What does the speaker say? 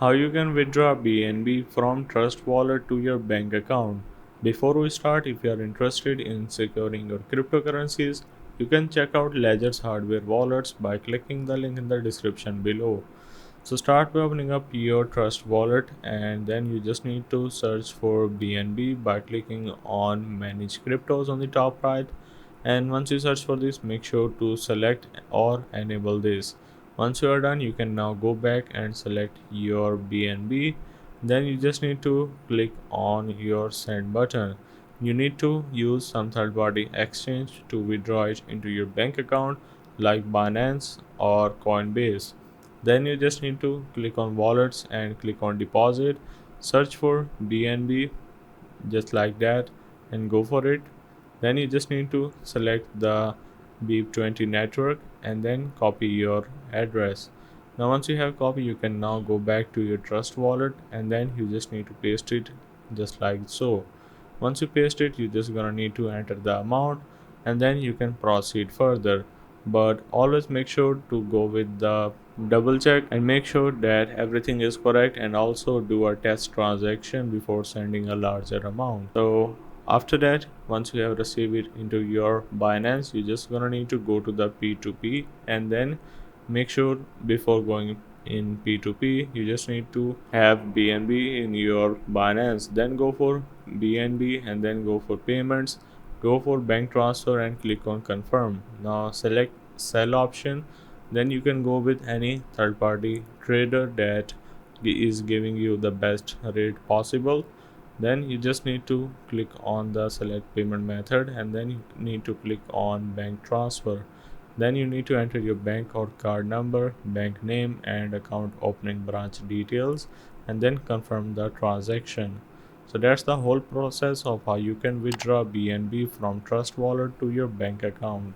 How you can withdraw BNB from Trust Wallet to your bank account. Before we start, if you are interested in securing your cryptocurrencies, you can check out Ledger's hardware wallets by clicking the link in the description below. So start by opening up your Trust wallet and then you just need to search for BNB by clicking on Manage Cryptos on the top right. And once you search for this, make sure to select or enable this. Once you are done, you can now go back and select your BNB. Then you just need to click on your send button. You need to use some third party exchange to withdraw it into your bank account like Binance or Coinbase. Then you just need to click on wallets and click on deposit, search for BNB just like that and go for it. Then you just need to select the beep20 network and then copy your address. Now once you have copy, you can now go back to your trust wallet and then you just need to paste it just like so. Once you paste it, you just gonna need to enter the amount and then you can proceed further, but always make sure to go with the double check and make sure that everything is correct, and also do a test transaction before sending a larger amount. So after that, once you have received it into your Binance, you just gonna need to go to the P2P and then make sure before going in P2P you just need to have BNB in your Binance. Then go for BNB and then go for payments, go for bank transfer and click on confirm. Now select sell option. Then you can go with any third party trader that is giving you the best rate possible. Then you just need to click on the select payment method and then you need to click on bank transfer. Then you need to enter your bank or card number, bank name and account opening branch details and then confirm the transaction. So that's the whole process of how you can withdraw BNB from Trust Wallet to your bank account.